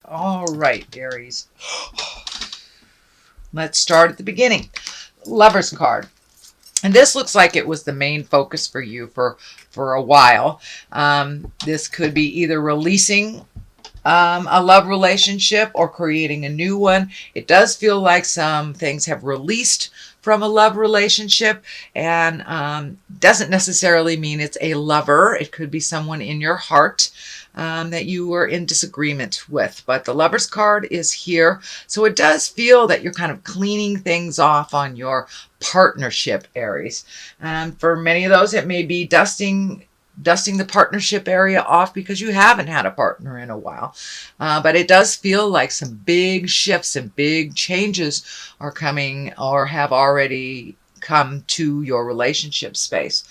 All right, Aries. Let's start at the beginning. Lover's card. And this looks like it was the main focus for you for a while. This could be either releasing a love relationship or creating a new one. It does feel like some things have released from a love relationship, and doesn't necessarily mean it's a lover. It could be someone in your heart that you were in disagreement with. But the Lover's card is here. So it does feel that you're kind of cleaning things off on your partnership, Aries. For many of those, it may be dusting the partnership area off because you haven't had a partner in a while. But it does feel like some big shifts and big changes are coming or have already come to your relationship space.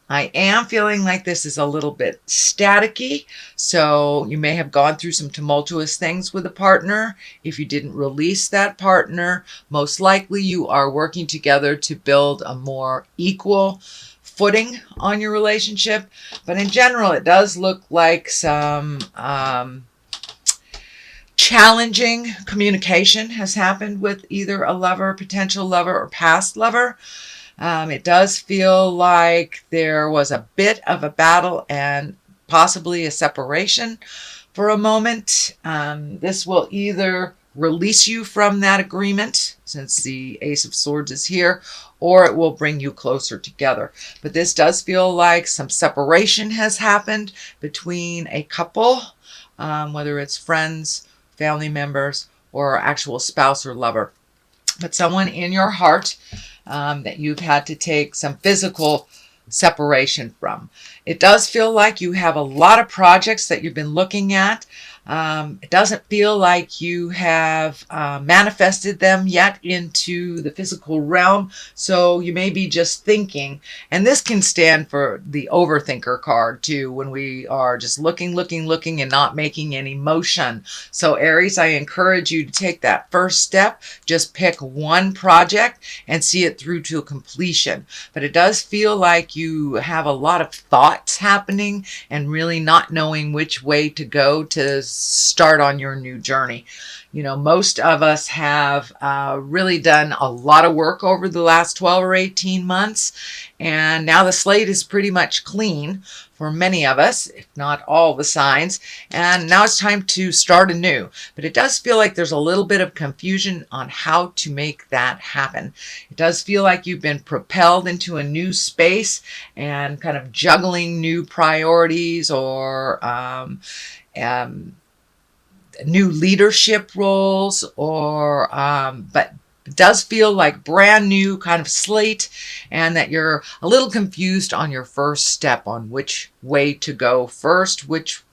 I am feeling like this is a little bit staticky, so you may have gone through some tumultuous things with a partner. If you didn't release that partner, most likely you are working together to build a more equal footing on your relationship. But in general, it does look like some challenging communication has happened with either a lover, potential lover, or past lover. It does feel like there was a bit of a battle and possibly a separation for a moment. This will either release you from that agreement, since the Ace of Swords is here, or it will bring you closer together. But this does feel like some separation has happened between a couple, whether it's friends, family members, or actual spouse or lover. But someone in your heart that you've had to take some physical separation from. It does feel like you have a lot of projects that you've been looking at. It doesn't feel like you have manifested them yet into the physical realm, so you may be just thinking. And this can stand for the overthinker card too, when we are just looking and not making any motion. So Aries, I encourage you to take that first step. Just pick one project and see it through to completion. But it does feel like you have a lot of thoughts happening and really not knowing which way to go to start on your new journey. You know, most of us have really done a lot of work over the last 12 or 18 months, and now the slate is pretty much clean for many of us, if not all the signs, and now it's time to start anew. But it does feel like there's a little bit of confusion on how to make that happen. It does feel like you've been propelled into a new space and kind of juggling new priorities or new leadership roles, or but it does feel like brand new kind of slate, and that you're a little confused on your first step on which way to go first, which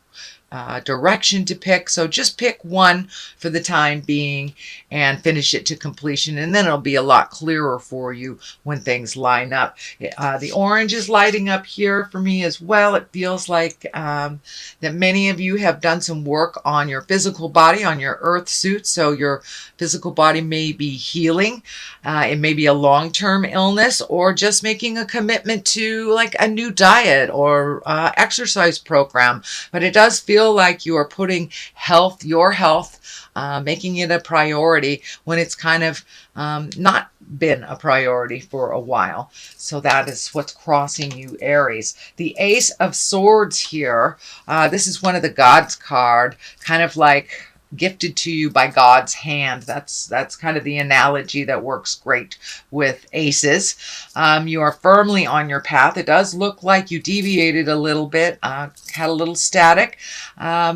direction to pick. So just pick one for the time being and finish it to completion, and then it'll be a lot clearer for you when things line up. The orange is lighting up here for me as well. It feels like that many of you have done some work on your physical body, on your earth suit, so your physical body may be healing. It may be a long-term illness, or just making a commitment to like a new diet or exercise program. But it does feel like you are putting your health, making it a priority when it's kind of not been a priority for a while. So that is what's crossing you, Aries. The Ace of Swords here, this is one of the Gods card, kind of like gifted to you by God's hand. That's kind of the analogy that works great with aces. You are firmly on your path. It does look like you deviated a little bit, had a little static.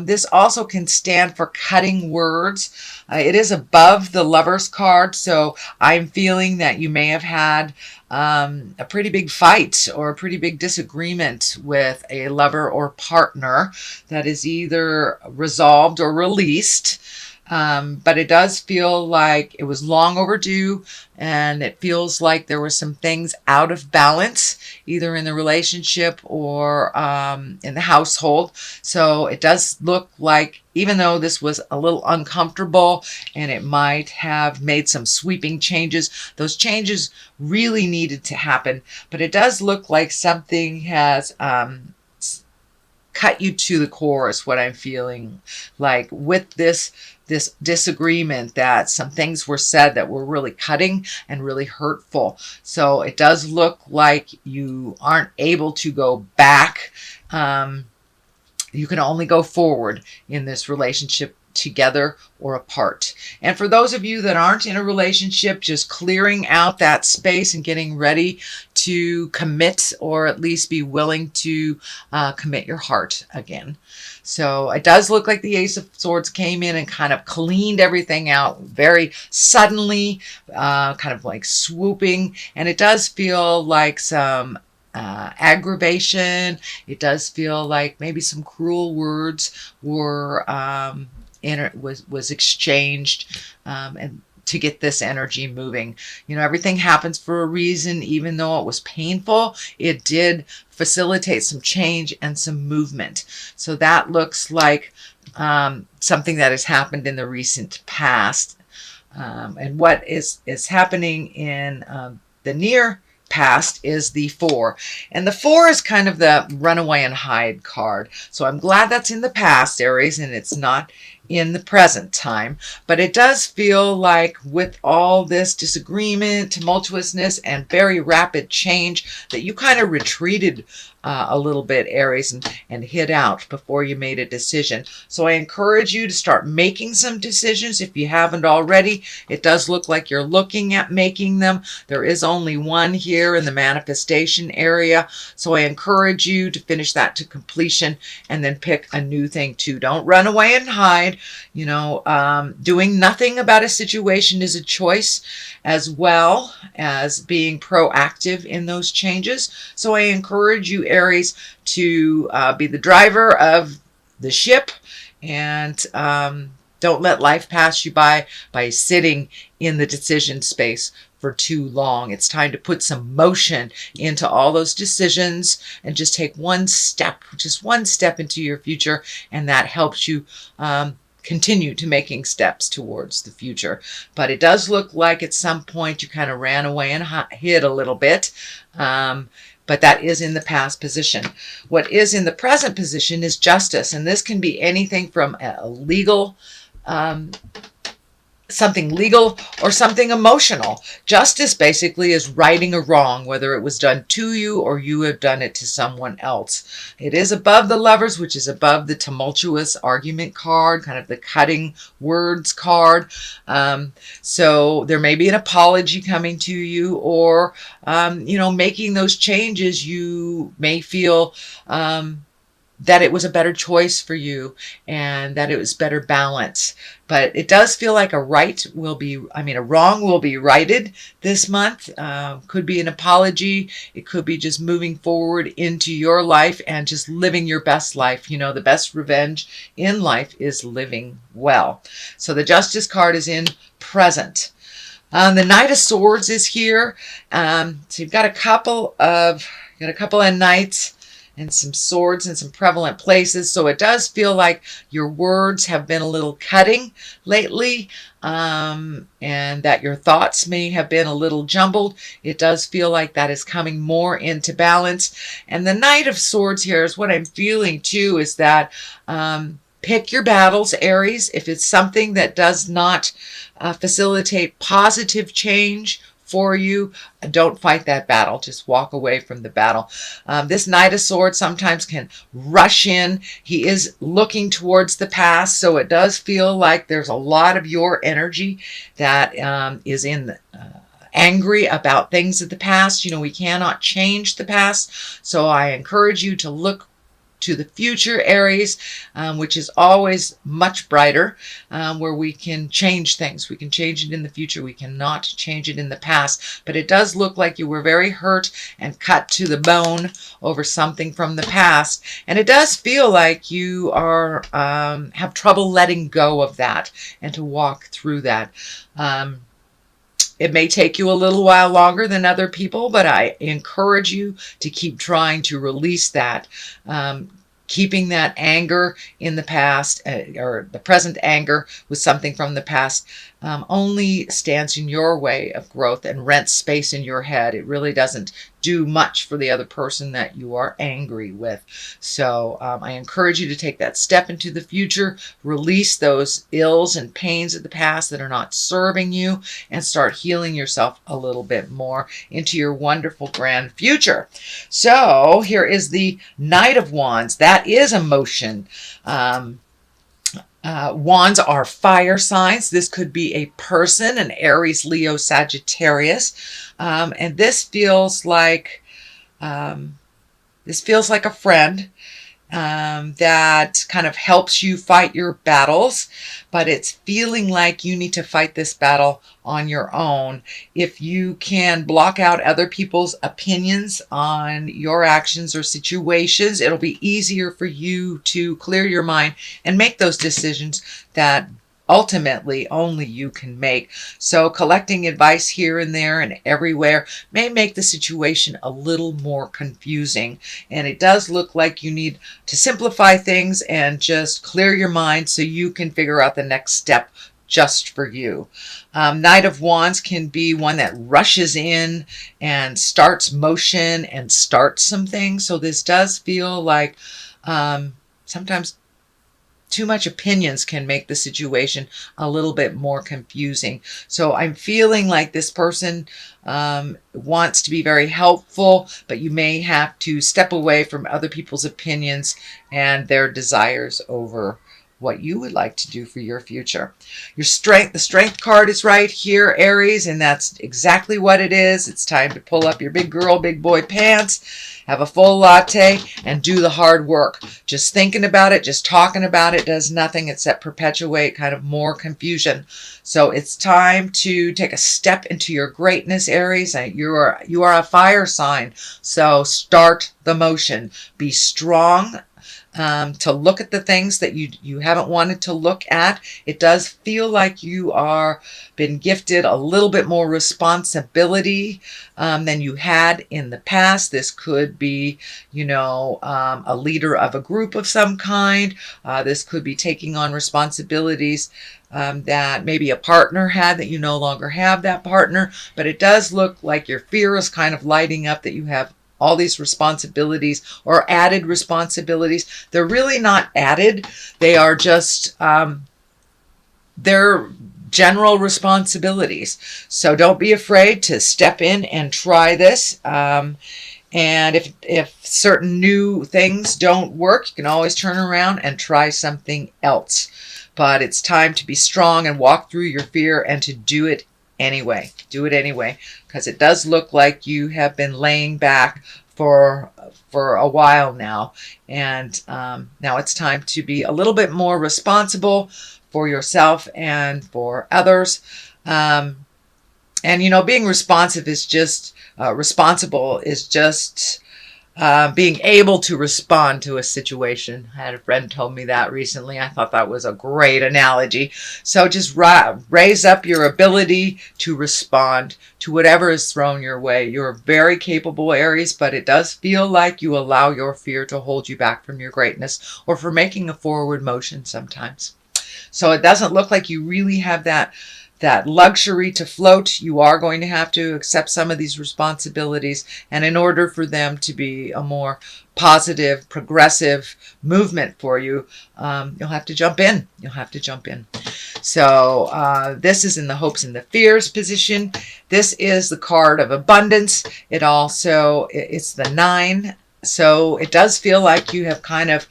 This also can stand for cutting words. It is above the Lover's card, so I'm feeling that you may have had a pretty big fight or a pretty big disagreement with a lover or partner that is either resolved or released. But it does feel like it was long overdue, and it feels like there were some things out of balance, either in the relationship or in the household. So it does look like, even though this was a little uncomfortable and it might have made some sweeping changes, those changes really needed to happen. But it does look like something has cut you to the core is what I'm feeling like with this disagreement, that some things were said that were really cutting and really hurtful. So it does look like you aren't able to go back. You can only go forward in this relationship, together or apart. And for those of you that aren't in a relationship, just clearing out that space and getting ready to commit, or at least be willing to commit your heart again. So it does look like the Ace of Swords came in and kind of cleaned everything out very suddenly, kind of like swooping. And it does feel like some aggravation. It does feel like maybe some cruel words were was exchanged, and to get this energy moving. You know, everything happens for a reason. Even though it was painful, it did facilitate some change and some movement. So that looks like something that has happened in the recent past. And what is happening in the near past is the 4. And the 4 is kind of the runaway and hide card. So I'm glad that's in the past, Aries, and it's not in the present time. But it does feel like with all this disagreement, tumultuousness, and very rapid change, that you kind of retreated a little bit, Aries, and hid out before you made a decision. So I encourage you to start making some decisions if you haven't already. It does look like you're looking at making them. There is only one here in the manifestation area. So I encourage you to finish that to completion and then pick a new thing too. Don't run away and hide. You know, doing nothing about a situation is a choice, as well as being proactive in those changes. So I encourage you, Aries, to be the driver of the ship, and don't let life pass you by sitting in the decision space for too long. It's time to put some motion into all those decisions and just take one step into your future, and that helps you continue to making steps towards the future. But it does look like at some point you kind of ran away and hid a little bit. But that is in the past position. What is in the present position is justice. And this can be anything from a legal, something legal or something emotional. Justice basically is righting a wrong, whether it was done to you or you have done it to someone else. It is above the Lovers, which is above the tumultuous argument card, kind of the cutting words card. So there may be an apology coming to you, or, you know, making those changes. You may feel that it was a better choice for you and that it was better balance. But it does feel like a wrong will be righted this month. Could be an apology. It could be just moving forward into your life and just living your best life. You know, the best revenge in life is living well. So the Justice card is in present. The Knight of Swords is here. So you've got a couple of knights and some swords in some prevalent places. So it does feel like your words have been a little cutting lately, and that your thoughts may have been a little jumbled. It does feel like that is coming more into balance. And the Knight of Swords here is what I'm feeling too, is that pick your battles, Aries. If it's something that does not facilitate positive change for you, don't fight that battle. Just walk away from the battle. This Knight of Swords sometimes can rush in. He is looking towards the past, so it does feel like there's a lot of your energy that is in the angry about things of the past. You know, we cannot change the past, so I encourage you to look to the future, Aries, which is always much brighter, where we can change things. We can change it in the future. We cannot change it in the past. But it does look like you were very hurt and cut to the bone over something from the past. And it does feel like you are have trouble letting go of that and to walk through that. It may take you a little while longer than other people, but I encourage you to keep trying to release that. Keeping that anger in the past, or the present anger with something from the past, only stands in your way of growth and rents space in your head. It really doesn't do much for the other person that you are angry with. So I encourage you to take that step into the future, release those ills and pains of the past that are not serving you, and start healing yourself a little bit more into your wonderful grand future. So here is the Knight of Wands. That is emotion. Wands are fire signs. This could be a person, an Aries, Leo, Sagittarius, and this feels like a friend that kind of helps you fight your battles, but it's feeling like you need to fight this battle on your own. If you can block out other people's opinions on your actions or situations, it'll be easier for you to clear your mind and make those decisions that ultimately only you can make. So collecting advice here and there and everywhere may make the situation a little more confusing. And it does look like you need to simplify things and just clear your mind so you can figure out the next step just for you. Knight of Wands can be one that rushes in and starts motion and starts some things. So this does feel like sometimes too much opinions can make the situation a little bit more confusing. So I'm feeling like this person wants to be very helpful, but you may have to step away from other people's opinions and their desires over what you would like to do for your future. Your strength, the strength card is right here, Aries, and that's exactly what it is. It's time to pull up your big girl, big boy pants, have a full latte, and do the hard work. Just thinking about it, just talking about it does nothing except perpetuate kind of more confusion. So it's time to take a step into your greatness, Aries. You are a fire sign, so start the motion. Be strong. To look at the things that you haven't wanted to look at. It does feel like you are been gifted a little bit more responsibility than you had in the past. This could be, a leader of a group of some kind. This could be taking on responsibilities that maybe a partner had that you no longer have that partner. But it does look like your fear is kind of lighting up that you have all these responsibilities or added responsibilities. They're really not added. They are just, they're general responsibilities. So don't be afraid to step in and try this. And if certain new things don't work, you can always turn around and try something else. But it's time to be strong and walk through your fear and to do it anyway. Do it anyway, because it does look like you have been laying back for a while now, and now it's time to be a little bit more responsible for yourself and for others. And being responsive is just responsible is just being able to respond to a situation. I had a friend told me that recently. I thought that was a great analogy. So just raise up your ability to respond to whatever is thrown your way. You're very capable, Aries, but it does feel like you allow your fear to hold you back from your greatness or for making a forward motion sometimes. So it doesn't look like you really have that luxury to float. You are going to have to accept some of these responsibilities. And in order for them to be a more positive, progressive movement for you, you'll have to jump in. You'll have to jump in. So this is in the hopes and the fears position. This is the card of abundance. It's the 9. So it does feel like you have kind of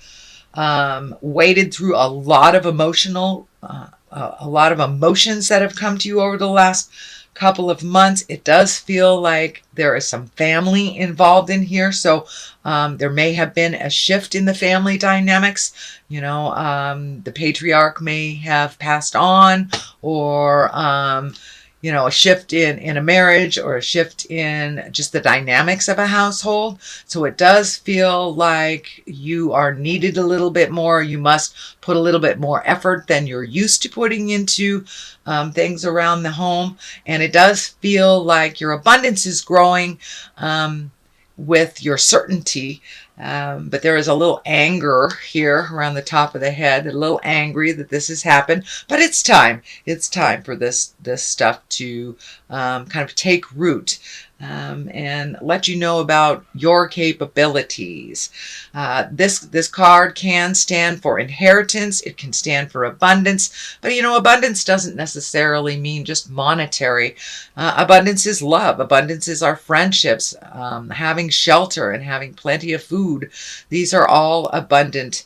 waded through a lot of a lot of emotions that have come to you over the last couple of months. It does feel like there is some family involved in here. So there may have been a shift in the family dynamics. The patriarch may have passed on, or a shift in a marriage, or a shift in just the dynamics of a household. So it does feel like you are needed a little bit more. You must put a little bit more effort than you're used to putting into things around the home. And it does feel like your abundance is growing with your certainty. But there is a little anger here around the top of the head, a little angry that this has happened. But it's time. It's time for this stuff to kind of take root. and let you know about your capabilities. This card can stand for inheritance. It can stand for abundance. But abundance doesn't necessarily mean just monetary. Abundance is love. Abundance is our friendships, having shelter and having plenty of food. These are all abundant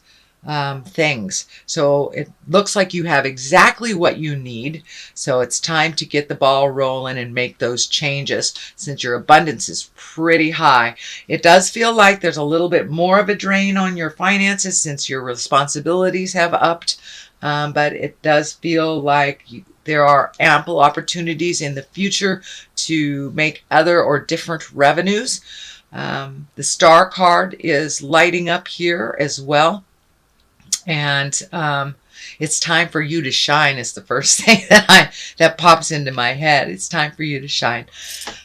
things. So it looks like you have exactly what you need. So it's time to get the ball rolling and make those changes since your abundance is pretty high. It does feel like there's a little bit more of a drain on your finances since your responsibilities have upped. But it does feel like there are ample opportunities in the future to make other or different revenues. The star card is lighting up here as well. And it's time for you to shine is the first thing that pops into my head. It's time for you to shine.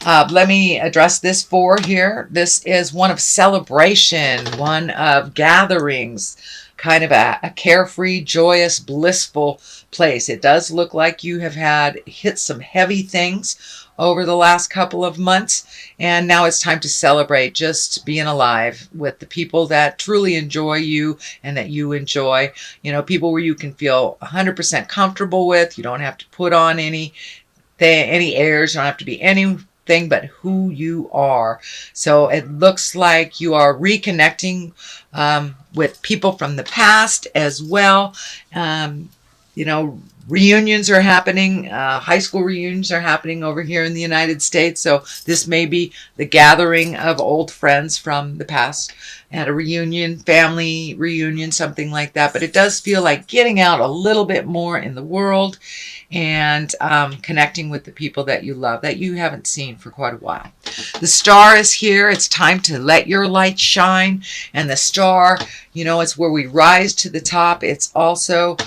Let me address this 4 here. This is one of celebration, one of gatherings, kind of a carefree, joyous, blissful place. It does look like you have hit some heavy things over the last couple of months, and now it's time to celebrate just being alive with the people that truly enjoy you and that you enjoy. People where you can feel 100% comfortable with. You don't have to put on any airs. You don't have to be anything but who you are. So it looks like you are reconnecting with people from the past as well. Reunions are happening. High school reunions are happening over here in the United States. So this may be the gathering of old friends from the past at a reunion, family reunion, something like that. But it does feel like getting out a little bit more in the world and connecting with the people that you love, that you haven't seen for quite a while. The star is here. It's time to let your light shine. And the star, it's where we rise to the top. It's also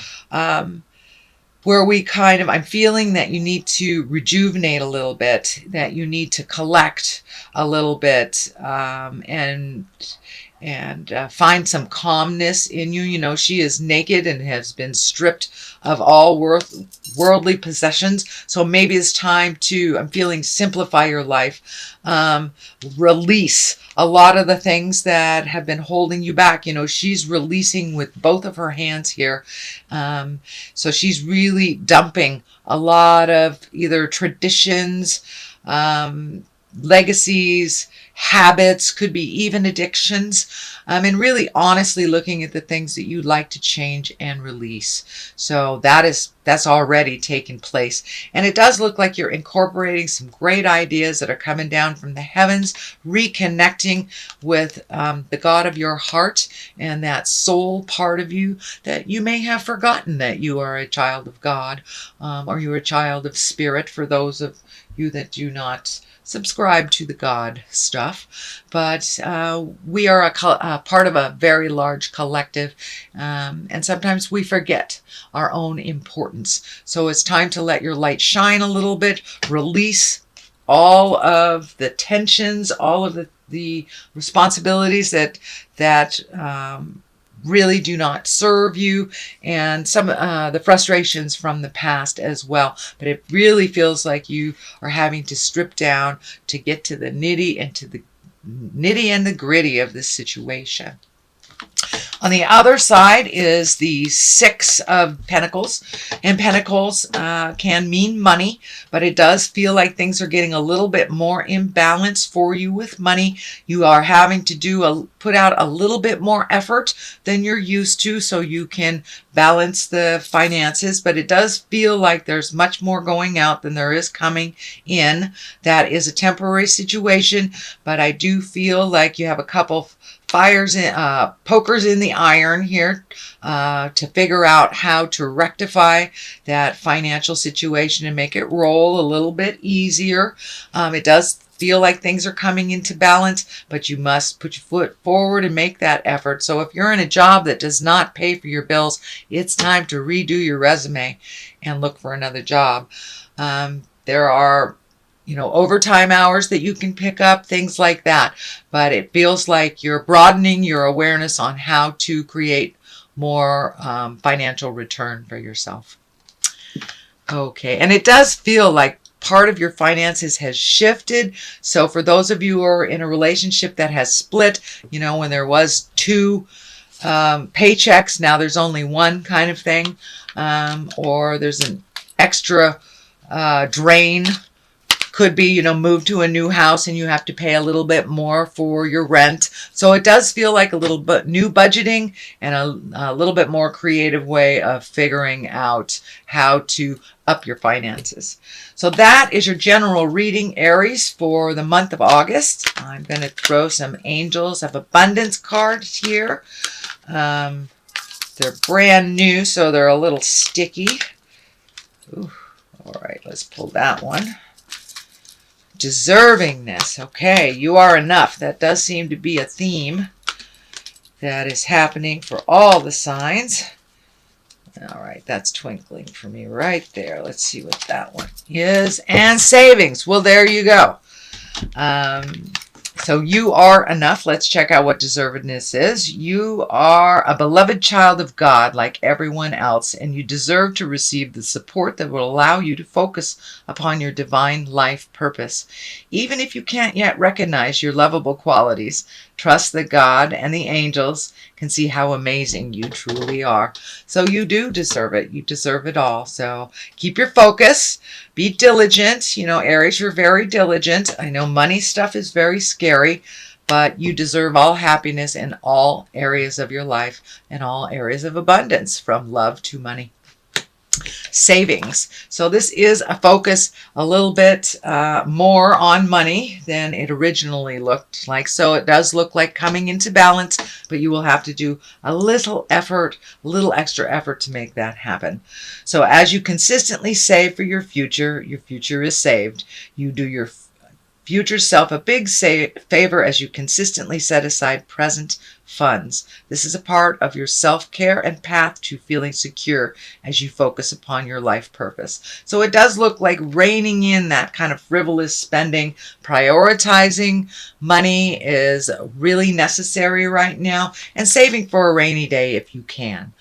where I'm feeling that you need to rejuvenate a little bit, that you need to collect a little bit, and find some calmness in you. She is naked and has been stripped of all worldly possessions. So maybe it's time to, I'm feeling, simplify your life, release a lot of the things that have been holding you back. She's releasing with both of her hands here. So she's really dumping a lot of either traditions, legacies, habits, could be even addictions, and really honestly looking at the things that you'd like to change and release. So that's already taken place. And it does look like you're incorporating some great ideas that are coming down from the heavens, reconnecting with the God of your heart and that soul part of you that you may have forgotten that you are a child of God, or you're a child of spirit for those of you that do not subscribe to the God stuff. But we are a part of a very large collective, and sometimes we forget our own importance. So it's time to let your light shine a little bit, release all of the tensions, all of the responsibilities that really do not serve you, and some the frustrations from the past as well. But it really feels like you are having to strip down to get to the nitty and the gritty of this situation. On the other side is the 6 of Pentacles, and Pentacles can mean money, but it does feel like things are getting a little bit more imbalanced for you with money. You are having to put out a little bit more effort than you're used to so you can balance the finances, but it does feel like there's much more going out than there is coming in. That is a temporary situation, but I do feel like you have a couple pokers in the iron here to figure out how to rectify that financial situation and make it roll a little bit easier. It does feel like things are coming into balance, but you must put your foot forward and make that effort. So if you're in a job that does not pay for your bills, it's time to redo your resume and look for another job. There are overtime hours that you can pick up, things like that. But it feels like you're broadening your awareness on how to create more financial return for yourself. Okay, and it does feel like part of your finances has shifted. So for those of you who are in a relationship that has split, when there was two paychecks, now there's only one kind of thing, or there's an extra drain. Could be, move to a new house and you have to pay a little bit more for your rent. So it does feel like a little bit new budgeting and a little bit more creative way of figuring out how to up your finances. So that is your general reading, Aries, for the month of August. I'm going to throw some Angels of Abundance cards here. They're brand new, so they're a little sticky. Ooh, all right, let's pull that one. Deservingness. Okay, you are enough. That does seem to be a theme that is happening for all the signs. All right, that's twinkling for me right there. Let's see what that one is. And savings. Well, there you go. So you are enough. Let's check out what deservedness is. You are a beloved child of God like everyone else, and you deserve to receive the support that will allow you to focus upon your divine life purpose. Even if you can't yet recognize your lovable qualities, trust that God and the angels can see how amazing you truly are. So you do deserve it. You deserve it all. So keep your focus. Be diligent. Aries, you're very diligent. I know money stuff is very scary, but you deserve all happiness in all areas of your life and all areas of abundance, from love to money. Savings. So this is a focus a little bit more on money than it originally looked like. So it does look like coming into balance, but you will have to do a little effort, a little extra effort to make that happen. So as you consistently save for your future is saved. You do your future self a big favor as you consistently set aside present funds. This is a part of your self-care and path to feeling secure as you focus upon your life purpose. So it does look like reining in that kind of frivolous spending. Prioritizing money is really necessary right now, and saving for a rainy day if you can.